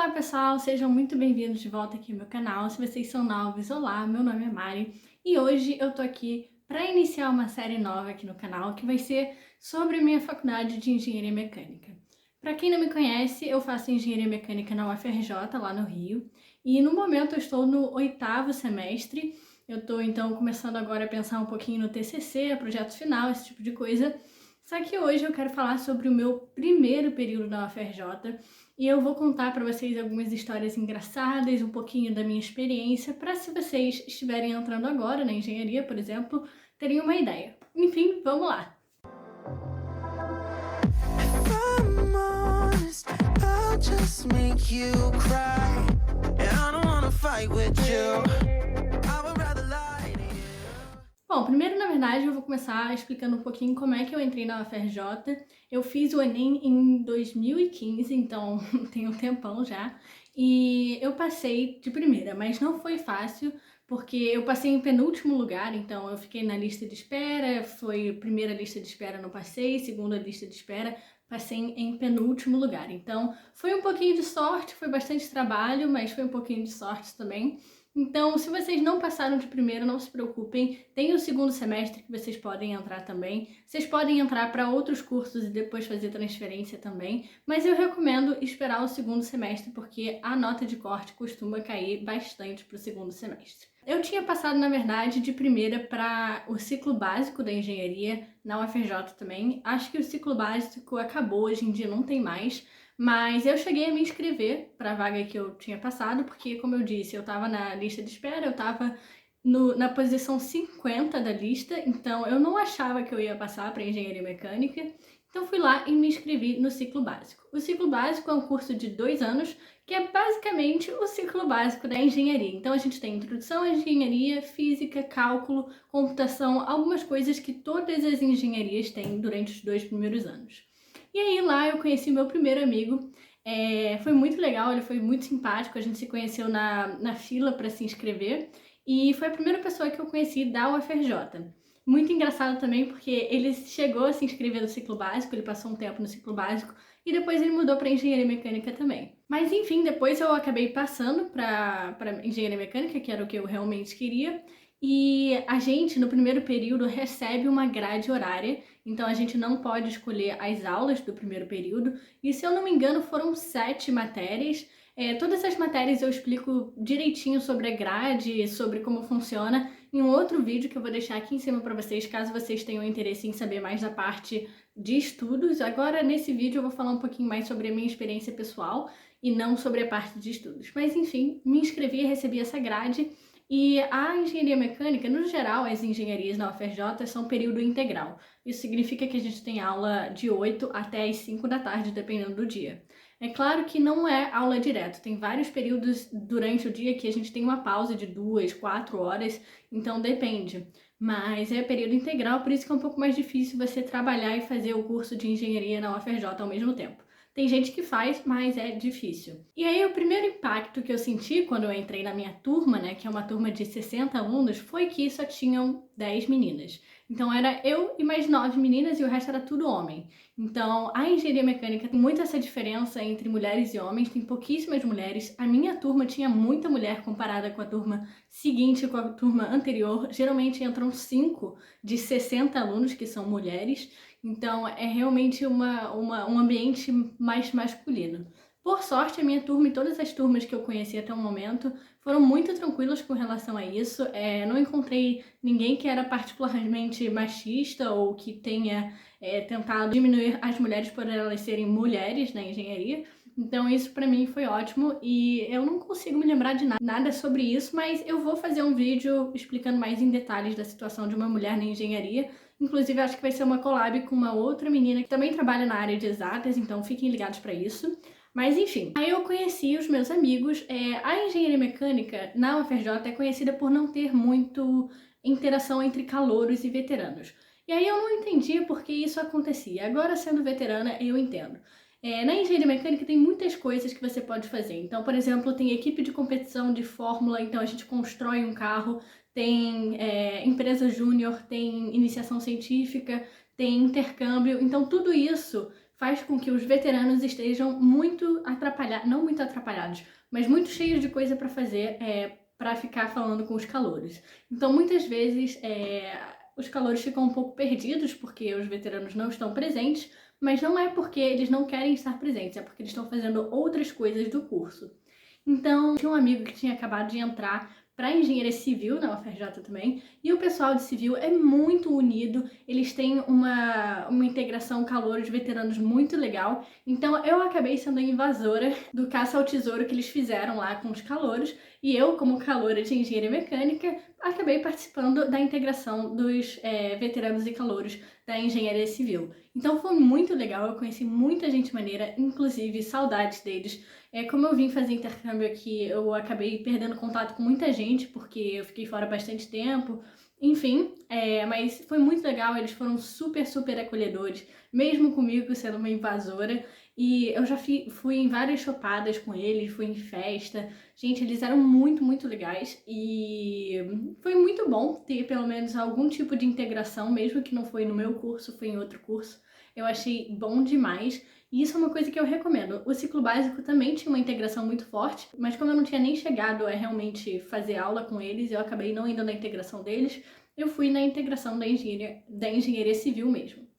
Olá pessoal, sejam muito bem-vindos de volta aqui no meu canal. Se vocês são novos, olá, meu nome é Mari e hoje eu tô aqui para iniciar uma série nova aqui no canal que vai ser sobre a minha faculdade de Engenharia Mecânica. Para quem não me conhece, eu faço Engenharia Mecânica na UFRJ, lá no Rio, e no momento eu estou no 8º semestre. Eu estou então começando agora a pensar um pouquinho no TCC, projeto final, esse tipo de coisa. Só que hoje eu quero falar sobre o meu primeiro período na UFRJ e eu vou contar para vocês algumas histórias engraçadas, um pouquinho da minha experiência, para se vocês estiverem entrando agora na engenharia, por exemplo, terem uma ideia. Enfim, vamos lá! Bom, primeiro, na verdade, eu vou começar explicando um pouquinho como é que eu entrei na UFRJ. Eu fiz o Enem em 2015, então tem um tempão já, e eu passei de primeira, mas não foi fácil, porque eu passei em penúltimo lugar, então eu fiquei na lista de espera, foi primeira lista de espera, não passei, segunda lista de espera, passei em penúltimo lugar. Então foi um pouquinho de sorte, foi bastante trabalho, mas foi um pouquinho de sorte também. Então, se vocês não passaram de primeiro, não se preocupem, tem o segundo semestre que vocês podem entrar também. Vocês podem entrar para outros cursos e depois fazer transferência também, mas eu recomendo esperar o segundo semestre porque a nota de corte costuma cair bastante para o segundo semestre. Eu tinha passado, na verdade, de primeira para o ciclo básico da engenharia, na UFRJ também. Acho que o ciclo básico acabou, hoje em dia não tem mais. Mas eu cheguei a me inscrever para a vaga que eu tinha passado, porque, como eu disse, eu estava na lista de espera, eu estava na posição 50 da lista, então eu não achava que eu ia passar para engenharia mecânica, então fui lá e me inscrevi no ciclo básico. O ciclo básico é um curso de 2 anos, que é basicamente o ciclo básico da engenharia. Então a gente tem introdução à engenharia, física, cálculo, computação, algumas coisas que todas as engenharias têm durante os 2 primeiros anos. E aí lá eu conheci meu primeiro amigo, foi muito legal, ele foi muito simpático, a gente se conheceu na fila para se inscrever e foi a primeira pessoa que eu conheci da UFRJ. Muito engraçado também porque ele chegou a se inscrever no ciclo básico, ele passou um tempo no ciclo básico e depois ele mudou para engenharia mecânica também. Mas enfim, depois eu acabei passando para engenharia mecânica, que era o que eu realmente queria. E a gente, no primeiro período, recebe uma grade horária, então a gente não pode escolher as aulas do primeiro período, e se eu não me engano foram 7 matérias. Todas as matérias eu explico direitinho sobre a grade, sobre como funciona, em um outro vídeo que eu vou deixar aqui em cima para vocês, caso vocês tenham interesse em saber mais da parte de estudos. Agora, nesse vídeo, eu vou falar um pouquinho mais sobre a minha experiência pessoal e não sobre a parte de estudos. Mas enfim, me inscrevi e recebi essa grade. E a engenharia mecânica, no geral, as engenharias na UFRJ são período integral. Isso significa que a gente tem aula de 8 até as 5 da tarde, dependendo do dia. É claro que não é aula direto, tem vários períodos durante o dia que a gente tem uma pausa de 2, 4 horas, então depende. Mas é período integral, por isso que é um pouco mais difícil você trabalhar e fazer o curso de engenharia na UFRJ ao mesmo tempo. Tem gente que faz, mas é difícil. E aí o primeiro impacto que eu senti quando eu entrei na minha turma, né, que é uma turma de 60 alunos, foi que só tinham 10 meninas. Então era eu e mais 9 meninas e o resto era tudo homem. Então a engenharia mecânica tem muito essa diferença entre mulheres e homens, tem pouquíssimas mulheres. A minha turma tinha muita mulher comparada com a turma seguinte, com a turma anterior. Geralmente entram 5 de 60 alunos que são mulheres. Então é realmente um ambiente mais masculino. Por sorte, a minha turma e todas as turmas que eu conheci até o momento foram muito tranquilas com relação a isso. Não encontrei ninguém que era particularmente machista ou que tenha tentado diminuir as mulheres por elas serem mulheres na engenharia. Então isso pra mim foi ótimo e eu não consigo me lembrar de nada sobre isso, mas eu vou fazer um vídeo explicando mais em detalhes da situação de uma mulher na engenharia. Inclusive, acho que vai ser uma collab com uma outra menina que também trabalha na área de exatas, então fiquem ligados para isso. Mas enfim, aí eu conheci os meus amigos. A engenharia mecânica na UFRJ é conhecida por não ter muito interação entre calouros e veteranos. E aí eu não entendia por que isso acontecia. Agora, sendo veterana, eu entendo. Na engenharia mecânica tem muitas coisas que você pode fazer. Então, por exemplo, tem equipe de competição de fórmula, então a gente constrói um carro, tem empresa júnior, tem iniciação científica, tem intercâmbio. Então tudo isso faz com que os veteranos estejam muito atrapalhados, não muito atrapalhados, mas muito cheios de coisa para fazer, para ficar falando com os calouros. Então, muitas vezes, os calouros ficam um pouco perdidos porque os veteranos não estão presentes, mas não é porque eles não querem estar presentes, é porque eles estão fazendo outras coisas do curso. Então, tinha um amigo que tinha acabado de entrar para engenharia civil na UFRJ também, e o pessoal de civil é muito unido, eles têm uma integração calouros veteranos muito legal, então eu acabei sendo a invasora do caça ao tesouro que eles fizeram lá com os calouros, e eu, como caloura de engenharia mecânica, acabei participando da integração dos veteranos e calouros da engenharia civil. Então foi muito legal, eu conheci muita gente maneira, inclusive saudades deles. Como eu vim fazer intercâmbio aqui, eu acabei perdendo contato com muita gente, porque eu fiquei fora bastante tempo. Enfim, mas foi muito legal, eles foram super, super acolhedores, mesmo comigo sendo uma invasora. E eu já fui em várias chopadas com eles, fui em festa. Gente, eles eram muito, muito legais e foi muito bom ter pelo menos algum tipo de integração, mesmo que não foi no meu curso, foi em outro curso. Eu achei bom demais. E isso é uma coisa que eu recomendo. O ciclo básico também tinha uma integração muito forte, mas como eu não tinha nem chegado a realmente fazer aula com eles, eu acabei não indo na integração deles, eu fui na integração da engenharia civil mesmo.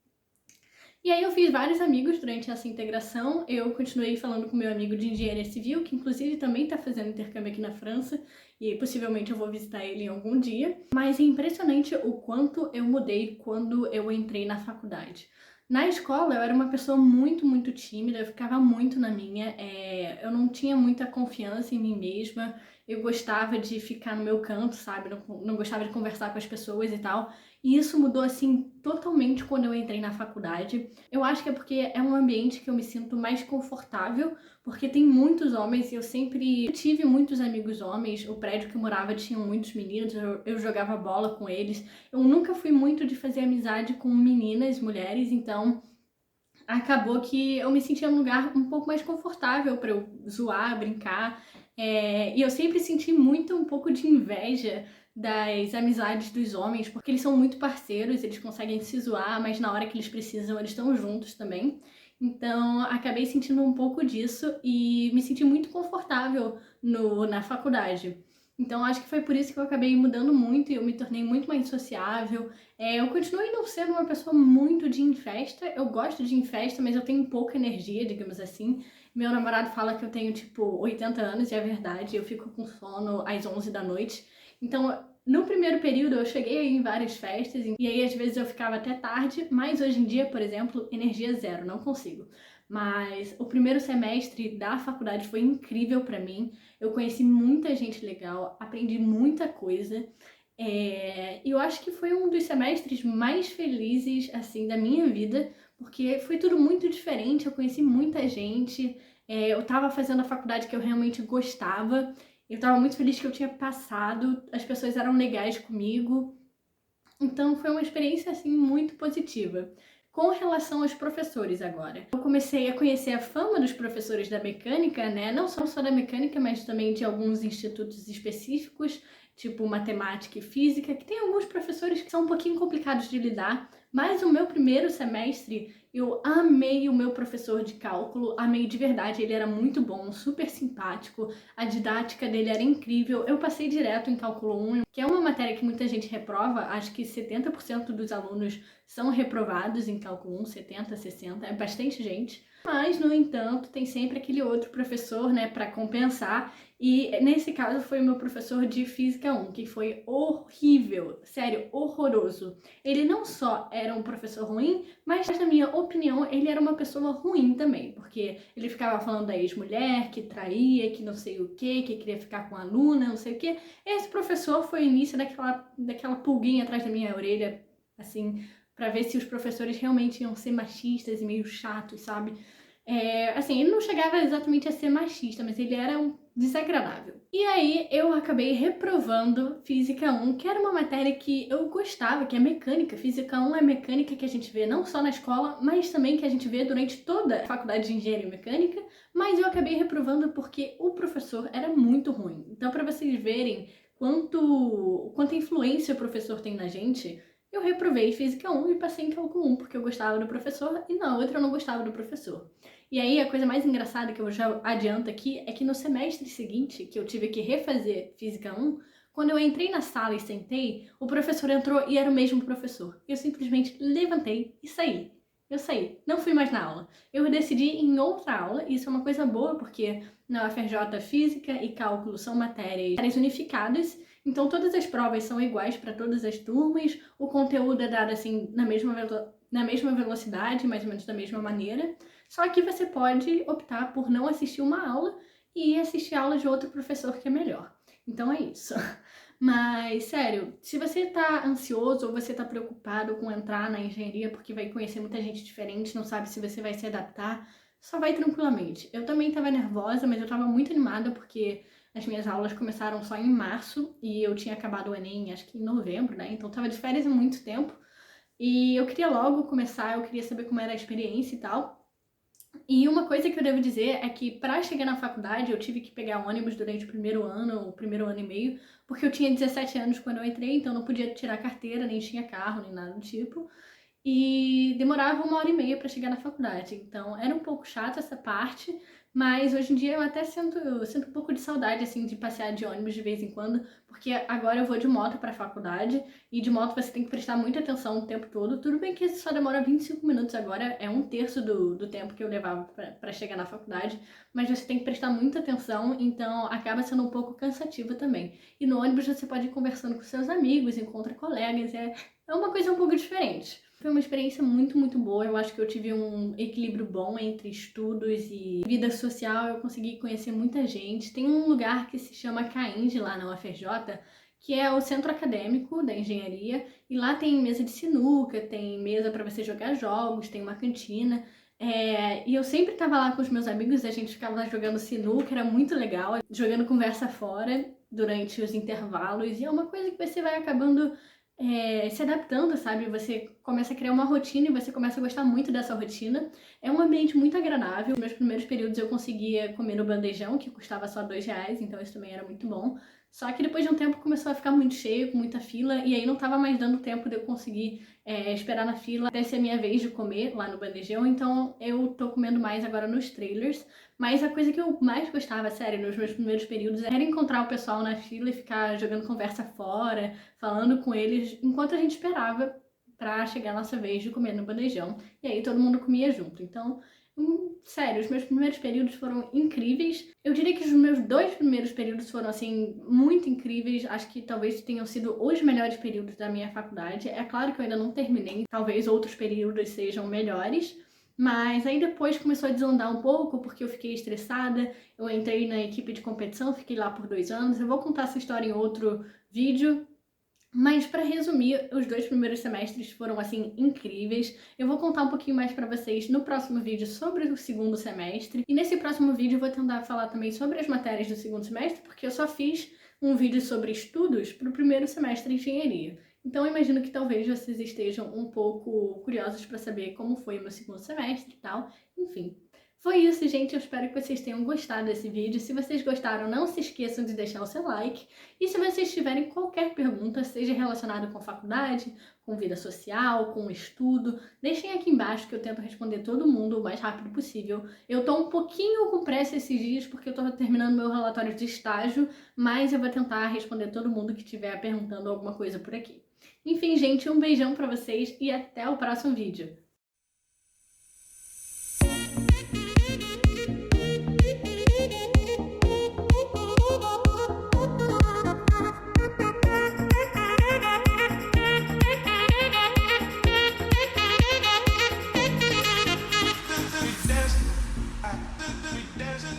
E aí eu fiz vários amigos durante essa integração, eu continuei falando com meu amigo de engenharia civil, que inclusive também está fazendo intercâmbio aqui na França, e possivelmente eu vou visitar ele em algum dia. Mas é impressionante o quanto eu mudei quando eu entrei na faculdade. Na escola eu era uma pessoa muito, muito tímida, eu ficava muito na minha, eu não tinha muita confiança em mim mesma, eu gostava de ficar no meu canto, sabe, não gostava de conversar com as pessoas e tal, e isso mudou assim totalmente quando eu entrei na faculdade. Eu acho que é porque é um ambiente que eu me sinto mais confortável, porque tem muitos homens e eu sempre tive muitos amigos homens, o prédio que eu morava tinha muitos meninos, eu jogava bola com eles, eu nunca fui muito de fazer amizade com meninas, mulheres, então acabou que eu me sentia num lugar um pouco mais confortável para eu zoar, brincar, e eu sempre senti muito um pouco de inveja das amizades dos homens, porque eles são muito parceiros, eles conseguem se zoar, mas na hora que eles precisam, eles estão juntos também. Então, acabei sentindo um pouco disso e me senti muito confortável na faculdade. Então, acho que foi por isso que eu acabei mudando muito e eu me tornei muito mais sociável. Eu continuo não sendo uma pessoa muito de ir em festa, eu gosto de ir em festa, mas eu tenho pouca energia, digamos assim. Meu namorado fala que eu tenho, tipo, 80 anos e é verdade, eu fico com sono às 11 da noite. Então, no primeiro período eu cheguei a ir em várias festas e aí às vezes eu ficava até tarde, mas hoje em dia, por exemplo, energia zero, não consigo. Mas o primeiro semestre da faculdade foi incrível pra mim. Eu conheci muita gente legal, aprendi muita coisa. E eu acho que foi um dos semestres mais felizes, assim, da minha vida, porque foi tudo muito diferente, eu conheci muita gente, eu tava fazendo a faculdade que eu realmente gostava, eu tava muito feliz que eu tinha passado, as pessoas eram legais comigo, então foi uma experiência, assim, muito positiva. Com relação aos professores agora, eu comecei a conhecer a fama dos professores da mecânica, né? Não só da mecânica, mas também de alguns institutos específicos, tipo matemática e física, que tem alguns professores que são um pouquinho complicados de lidar, mas o meu primeiro semestre eu amei o meu professor de cálculo, amei de verdade, ele era muito bom, super simpático, a didática dele era incrível, eu passei direto em cálculo 1, que é uma matéria que muita gente reprova, acho que 70% dos alunos são reprovados em cálculo 1, 70, 60, é bastante gente. Mas, no entanto, tem sempre aquele outro professor, né, para compensar. E nesse caso foi o meu professor de Física 1, que foi horrível, sério, horroroso. Ele não só era um professor ruim, mas na minha opinião ele era uma pessoa ruim também, porque ele ficava falando da ex-mulher, que traía, que não sei o que queria ficar com a aluna, não sei o que. Esse professor foi o início daquela pulguinha atrás da minha orelha, assim, pra ver se os professores realmente iam ser machistas e meio chatos, sabe? Assim, ele não chegava exatamente a ser machista, mas ele era um desagradável. E aí eu acabei reprovando Física 1, que era uma matéria que eu gostava, que é mecânica. Física 1 é mecânica que a gente vê não só na escola, mas também que a gente vê durante toda a faculdade de engenharia mecânica, mas eu acabei reprovando porque o professor era muito ruim. Então, para vocês verem quanta influência o professor tem na gente, eu reprovei Física 1 e passei em Cálculo 1 porque eu gostava do professor e na outra eu não gostava do professor. E aí a coisa mais engraçada que eu já adianto aqui é que no semestre seguinte, que eu tive que refazer Física 1, quando eu entrei na sala e sentei, o professor entrou e era o mesmo professor. Eu simplesmente levantei e saí. Eu saí, não fui mais na aula. Eu decidi ir em outra aula, e isso é uma coisa boa, porque na UFRJ Física e Cálculo são matérias unificadas, então todas as provas são iguais para todas as turmas, o conteúdo é dado assim na mesma velocidade, mais ou menos da mesma maneira, só que você pode optar por não assistir uma aula e assistir a aula de outro professor que é melhor. Então é isso. Mas, sério, se você tá ansioso ou você tá preocupado com entrar na engenharia porque vai conhecer muita gente diferente, não sabe se você vai se adaptar, só vai tranquilamente. Eu também tava nervosa, mas eu tava muito animada porque as minhas aulas começaram só em março e eu tinha acabado o Enem, acho que em novembro, né? Então tava de férias há muito tempo e eu queria logo começar, eu queria saber como era a experiência e tal. E uma coisa que eu devo dizer é que para chegar na faculdade eu tive que pegar ônibus durante o primeiro ano e meio, porque eu tinha 17 anos quando eu entrei, então não podia tirar carteira, nem tinha carro, nem nada do tipo. E demorava 1 hora e meia para chegar na faculdade, então era um pouco chato essa parte, mas hoje em dia eu até sinto um pouco de saudade, assim, de passear de ônibus de vez em quando, porque agora eu vou de moto para a faculdade, e de moto você tem que prestar muita atenção o tempo todo. Tudo bem que só demora 25 minutos agora, é 1/3 do tempo que eu levava para chegar na faculdade, mas você tem que prestar muita atenção, então acaba sendo um pouco cansativo também. E no ônibus você pode ir conversando com seus amigos, encontra colegas, é uma coisa um pouco diferente. Foi uma experiência muito, muito boa. Eu acho que eu tive um equilíbrio bom entre estudos e vida social. Eu consegui conhecer muita gente. Tem um lugar que se chama CAENG lá na UFRJ, que é o centro acadêmico da engenharia. E lá tem mesa de sinuca, tem mesa para você jogar jogos, tem uma cantina. E eu sempre tava lá com os meus amigos, a gente ficava lá jogando sinuca, era muito legal, jogando conversa fora durante os intervalos. E é uma coisa que você vai acabando se adaptando, sabe? Você começa a criar uma rotina e você começa a gostar muito dessa rotina. É um ambiente muito agradável. Nos meus primeiros períodos eu conseguia comer no bandejão, que custava só R$ 2, então isso também era muito bom. Só que depois de um tempo começou a ficar muito cheio, com muita fila, e aí não tava mais dando tempo de eu conseguir esperar na fila até ser a minha vez de comer lá no bandejão, então eu tô comendo mais agora nos trailers. Mas a coisa que eu mais gostava, sério, nos meus primeiros períodos, era encontrar o pessoal na fila e ficar jogando conversa fora, falando com eles, enquanto a gente esperava pra chegar a nossa vez de comer no bandejão. E aí todo mundo comia junto. Então, sério, os meus primeiros períodos foram incríveis. Eu diria que os meus 2 primeiros períodos foram, assim, muito incríveis. Acho que talvez tenham sido os melhores períodos da minha faculdade. É claro que eu ainda não terminei, talvez outros períodos sejam melhores. Mas aí depois começou a desandar um pouco, porque eu fiquei estressada, eu entrei na equipe de competição, fiquei lá por 2 anos. Eu vou contar essa história em outro vídeo. Mas para resumir, os 2 primeiros semestres foram assim incríveis. Eu vou contar um pouquinho mais para vocês no próximo vídeo sobre o segundo semestre. E nesse próximo vídeo eu vou tentar falar também sobre as matérias do segundo semestre, porque eu só fiz um vídeo sobre estudos para o primeiro semestre de engenharia. Então eu imagino que talvez vocês estejam um pouco curiosos para saber como foi o meu segundo semestre e tal. Enfim. Foi isso, gente. Eu espero que vocês tenham gostado desse vídeo. Se vocês gostaram, não se esqueçam de deixar o seu like. E se vocês tiverem qualquer pergunta, seja relacionada com faculdade, com vida social, com estudo, deixem aqui embaixo que eu tento responder todo mundo o mais rápido possível. Eu tô um pouquinho com pressa esses dias porque eu tô terminando meu relatório de estágio, mas eu vou tentar responder todo mundo que estiver perguntando alguma coisa por aqui. Enfim, gente, um beijão pra vocês e até o próximo vídeo. Dancing, we dancing,